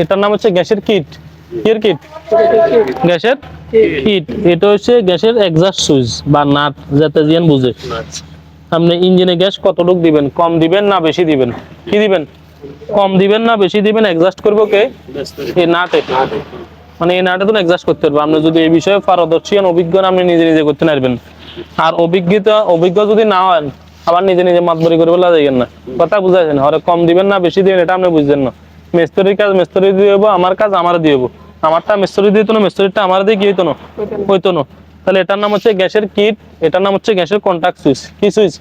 এটার নাম হচ্ছে গ্যাসের কিট। কির কিট? গ্যাসের কিট। এটা হচ্ছে গ্যাসের এক্সস্ট সুইচ বা নাট, যাতে জিয়ান বুঝে। আপনি ইঞ্জিনে গ্যাস কতটুকু দিবেন, কম দিবেন না বেশি দিবেন? কি দিবেন? কম দিবেন না বেশি দিবেন? এক্সস্ট করবো কে? এই নাটে। মানে এই নাটে তো এক্সস্ট করতে পারবো। আপনি যদি এই বিষয়ে পারদর্শী হন, অভিজ্ঞ হন, আপনি নিজে নিজে করতে পারবেন। আর অভিজ্ঞ যদি না হন, আবার নিজে নিজে মাতবরি করে বলা যাইবেন না। কথা বুঝাইছেন? আর কম দিবেন না বেশি দিবেন, এটা আপনি বুঝছেন না। মিস্ত্রির কাজ মিস্ত্রি দিয়ে হবো, আমার কাজ আমার দিয়ে হবো। আমারটা মিস্ত্রি দিত না, মিস্ত্রিটা আমার দিয়ে কি হইতো না? হইতো না। তাহলে এটার নাম হচ্ছে গ্যাসের কিট। এটার নাম হচ্ছে গ্যাসের কন্টাক্ট সুইচ। কি সুইচ?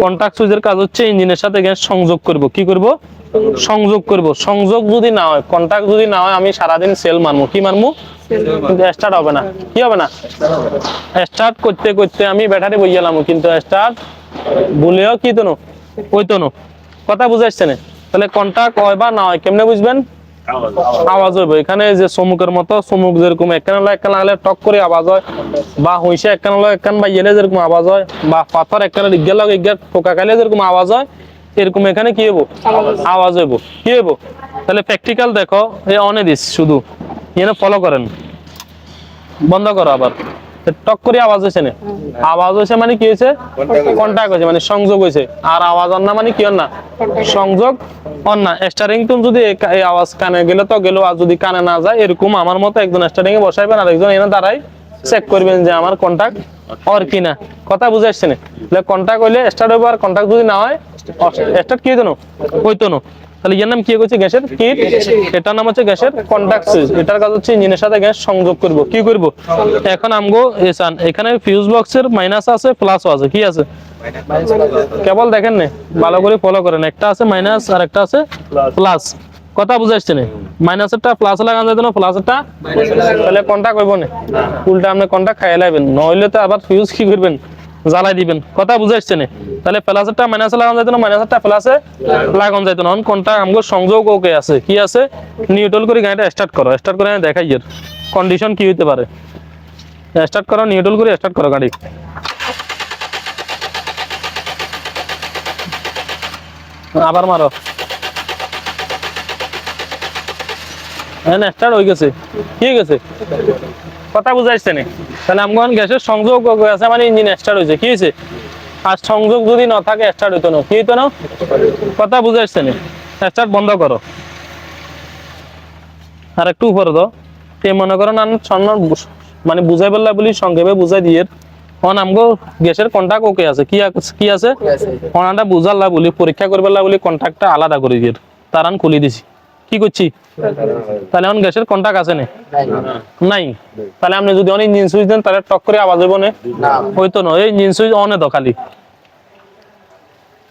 কন্টাক্ট সুইচের কাজ হচ্ছে ইঞ্জিনের সাথে গ্যাস সংযোগ করব। কি করব? সংযোগ করব। সংযোগ যদি না হয়, কন্টাক্ট যদি না হয়, আমি সারাদিন সেল মারমু। কি মারমু? কিন্তু স্টার্ট হবে না। কি হবে না? স্টার্ট করতে করতে আমি ব্যাটারি বই গেলাম, কিন্তু স্টার্ট বলেও কি তো হইতো না। কথা বুঝাইছে না? তাহলে কন্টাক্ট হয় বা না হয় কেমনে বুঝবেন? আওয়াজ হইব। এখানে যে চমুকের মতো, চমুক যেরকম একখান লাগলে টক করে আওয়াজ হয়, বা হইসে একখান বা ইয়েলে যেরকম আওয়াজ হয়, বা পাথর একখানে ইজ্ঞা টোকা খাইলে যেরকম আওয়াজ হয়, এরকম এখানে কি হইব? আওয়াজ হইব। কি হইব? তাহলে প্র্যাকটিক্যাল দেখো, এই অনে দিস শুধু এখানে ফলো করেন। বন্ধ করো আবার। টক করে আওয়াজ হয়েছে না? আওয়াজ হয়েছে মানে কি হয়েছে? কন্টাক্ট হয়েছে, মানে সংযোগ হয়েছে। আর আওয়াজ অন না মানে কি না? সংযোগ অন না। স্টারিং তুমি যদি এই আওয়াজ কানে গেলে তো গেল, আর যদি কানে না যায়, এরকম আমার মতো একজন স্টারিং এ বসাইবেন, আর একজন এনে দাঁড়াই চেক করবেন যে আমার কন্টাক্ট অর কিনা। কথা বুঝে আসছে না? তাহলে কন্টাক্ট হইলে স্টার্ট হইব, আর কন্টাক্ট যদি না হয় স্টার্ট কি হইতো না? হইতো না। তাহলে এর নাম কি হচ্ছে? গ্যাসের কিট। এটার নাম হচ্ছে গ্যাসের কন্টাক্ট সুইচ। এটার কাজ হচ্ছে ইঞ্জিনের সাথে গ্যাস সংযোগ করব। কি করব? এখন আমগো এসান এখানে ফিউজ বক্সের মাইনাস আছে, প্লাসও আছে। কি আছে? কেবল দেখেন না, ভালো করে ফলো করেন। একটা আছে মাইনাস আর একটা আছে প্লাস। কথা বুঝাইছে না? মাইনাসেরটা প্লাস লাগান যায় না, প্লাসেরটা তাহলে কন্টাক্ট হইব না। উল্টা আপনি কন্টাক্ট খাইয়ে লাইবেন, নইলে তো আবার ফিউজ কি করবেন? জ্বালাই দিবেন। কথা বুঝাইছে না? তাহলে প্লাসেরটা মাইনাসে লাগান যাইতো না, মাইনাসেরটা প্লাসে লাগান যাইতো না। কোনটা আমগো সংযোগ ওকে আছে? কি আছে? নিউট্রাল করে গাড়িটা স্টার্ট করো। স্টার্ট করে আমি দেখাই এর কন্ডিশন কি হইতে পারে। স্টার্ট করো, নিউট্রাল করে স্টার্ট করো গাড়ি। আবার মারো। হ্যাঁ, স্টার্ট হয়ে গেছে। কি হয়ে গেছে? কথা বুঝাইছে না? তাহলে আমগো গ্যাসের সংযোগ আছে মানে ইঞ্জিন স্টার্ট হয়েছে। কি হয়েছে? আর সংযোগ যদি না থাকে স্টার্ট হইতো না। কি হইতো না? কথা বুঝাইছে না? স্টার্ট বন্ধ করো। আর একটু উপরে দাও। এ মনে করো না সম্মান, মানে বুঝাই বললা বলি সংক্ষেপে বুঝাই দিয়ে আমগো গ্যাসের কন্টাক্ট ওকে আছে। কি আছে? অনাটা বুঝাল্লা বলি, পরীক্ষা করবেলা বলি কন্টাক্টটা আলাদা করে দিয়ে তারান খুলি দিছি। কি করছি? তাহলে এখন গ্যাসের কন্টাক্ট আছে না? নাই। তাহলে আপনি যদি অনেক ইঞ্জিন সুইচ দেন, তাহলে টক করে আওয়াজ হইব না? হইতো না। এই ইঞ্জিন সুইচ অনে দাও, খালি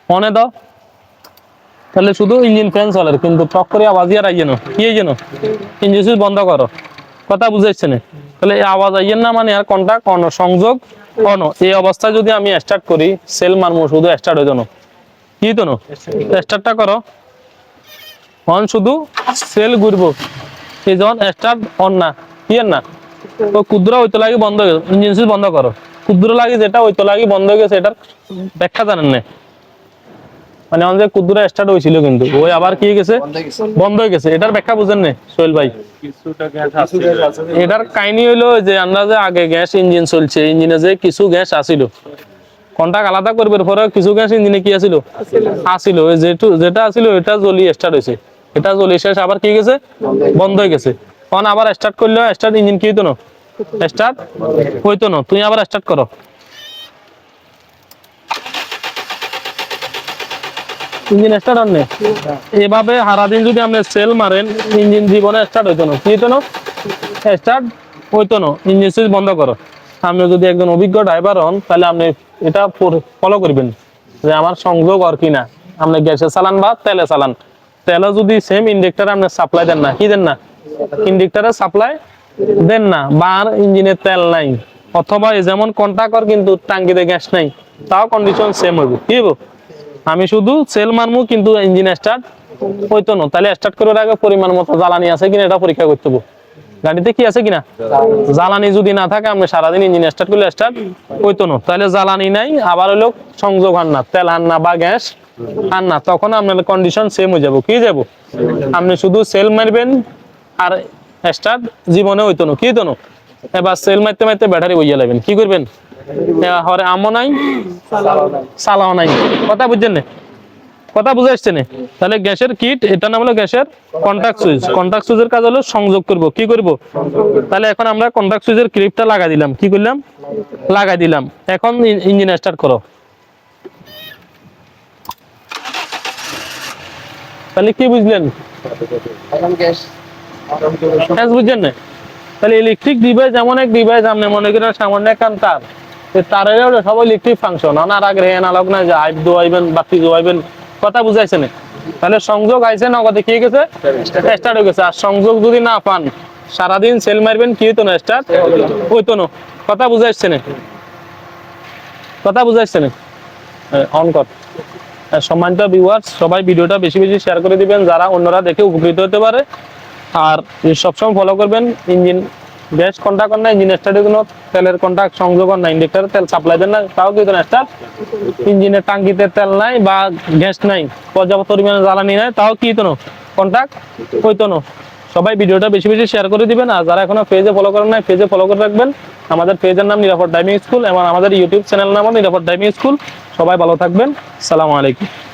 অনে দাও। তাহলে শুধু ইঞ্জিন ফ্যান চলে, কিন্তু টক করে আওয়াজ আর আইয়ে না। কি আইয়ে না? ইঞ্জিন সুইচ বন্ধ করো। কথা বুঝাইছে না? তাহলে এই আওয়াজ আইয়েন না মানে আর কন্টাক্ট অন, সংযোগ অন। এই অবস্থায় যদি আমি স্টার্ট করি, সেল মারমু, শুধু স্টার্ট হইতো না। কি হইতো না? স্টার্টটা করো। অন শুধু সেল ঘুরবো। এই যখন স্টার্ট অন না, কি না? তো ক্ষুদ্র হইতো লাগে বন্ধ হয়ে গেছে। ইঞ্জিন সুইচ বন্ধ করো। ক্ষুদ্র লাগে যেটা হইতো লাগে বন্ধ হয়ে গেছে, এটার ব্যাখ্যা জানেন না? মানে আমাদের কুদ্দুরা স্টার্ট হয়েছিল, কিন্তু ওই আবার কি গেছে? বন্ধ হয়ে গেছে। এটার ব্যাখ্যা বুঝেন না সোহেল ভাই? এটার কাহিনী হইলো যে আমরা যে আগে গ্যাস ইঞ্জিন চলছে, ইঞ্জিনে যে কিছু গ্যাস আসিল, কন্টাক্ট আলাদা করবার পরে কিছু গ্যাস ইঞ্জিনে কি আসিল? আসিল। ওই যেটা আসিল এটা জ্বলি স্টার্ট হয়েছে। এটা জ্বলি শেষ আবার কি গেছে? বন্ধ হয়ে গেছে। তখন আবার স্টার্ট করলে স্টার্ট ইঞ্জিন কি হইতো না? স্টার্ট হইতো না। তুমি আবার স্টার্ট করো। ইঞ্জিন স্টার্ট হন না। এভাবে সারাদিন যদি আপনি সেল মারেন, ইঞ্জিন জীবনে স্টার্ট হইতো না। কি হইতো না? স্টার্ট হইতো না। ইঞ্জিন সুইচ বন্ধ করো। আপনি যদি একজন অভিজ্ঞ ড্রাইভার হন, তাহলে আপনি এটা ফলো করবেন যে আমার সংযোগ আর কিনা। আপনি গ্যাসে চালান বা তেলে চালান, তেলে যদি সেম ইন্ডেক্টরে আপনি সাপ্লাই দেন না, কি দেন না? ইন্ডেক্টরে সাপ্লাই দেন না, বা আর ইঞ্জিনে তেল নাই, অথবা যেমন কন্টাক্টর কিন্তু টাঙ্কিতে গ্যাস নাই, তাও কন্ডিশন সেম হইব। কি হইব? আমি শুধু সেল মারমু, কিন্তু ইঞ্জিন স্টার্ট হইতো না। তাহলে স্টার্ট করার আগে পরিমাণ মতো জ্বালানি আছে কিনা এটা পরীক্ষা করতে হবে। গাড়িতে কি আছে কিনা? জ্বালানি যদি না থাকে, আপনি সারাদিন ইঞ্জিন স্টার্ট করলে স্টার্ট হইতো না। তাহলে জ্বালানি নাই, আবার হলো সংযোগ হান না, তেল হান না বা গ্যাস আর না, তখন আপনার কন্ডিশন সেম হয়ে যাবো, কি যাব আপনি শুধু সেল মারবেন আর স্টার্ট জীবনে হইতো না, কি হইতো না। এবার সেল মারতে মারতে ব্যাটারি বইয়া লাগবেন, কি করবেন, হরে আমও নাই সালাও নাই, কথা বুঝছেন না, কথা বুঝে আসছে না। তাহলে গ্যাসের কিট, এটা নাম হলো গ্যাসের কন্টাক্ট সুইচ। কন্টাক্ট সুইচের কাজ হলো সংযোগ করব, কি করব। তাহলে এখন আমরা কন্টাক্ট সুইচের ক্লিপটা লাগাই দিলাম, কি করলাম, লাগাই দিলাম। এখন ইঞ্জিন স্টার্ট করো। তাহলে কি বুঝলেন, গ্যাস বুঝছেন না। তাহলে ইলেকট্রিক ডিভাইস এমন এক ডিভাইস, আপনি মনে করেন সামান্য একখান তার, তারের সব ইলেকট্রিক ফাংশন, আর আগে অ্যানালগ না যে হাইপ দোয়াইবেন বাতি দোয়াইবেন, কথা বুঝাইছে না। তাহলে সংযোগ আইছে, নগদে কি গেছে, স্টার্ট হয়ে গেছে। আর সংযোগ যদি না পান, সারাদিন সেল মারবেন, কি হইতো না, স্টার্ট হইতো না, কথা বুঝাইছে না, কথা বুঝাইছে না। অন কর। সম্মানিত ভিউয়ার্স, সবাই ভিডিওটা বেশি বেশি শেয়ার করে দিবেন, যারা অন্যরা দেখে উপকৃত হতে পারে। আর সবসময় ফলো করবেন, ইঞ্জিন গ্যাস কন্টাক্ট না, ইঞ্জিন স্টার্টের কোনো তেলের কন্টাক্ট সংযোগ না, ইন্ডাক্টরে তেল সাপ্লাই দেন না, তাও কিন্তু না স্টার্ট। ইঞ্জিনের টাঙ্কিতে তেল নাই বা গ্যাস নাই, পর্যাপ্ত পরিমাণে জ্বালানি নাই, তাও কি হইতো না, কন্টাক্ট হইতো না। সবাই ভিডিওটা বেশি বেশি শেয়ার করে দিবেন। আর যারা এখনো পেজে ফলো করেন নাই, পেজে ফলো করে রাখবেন। আমাদের পেজের নাম নিরাপদ ড্রাইভিং স্কুল এবং আমাদের ইউটিউব চ্যানেল নাম নিরাপদ ড্রাইভিং স্কুল। সবাই ভালো থাকবেন, আসসালামু আলাইকুম।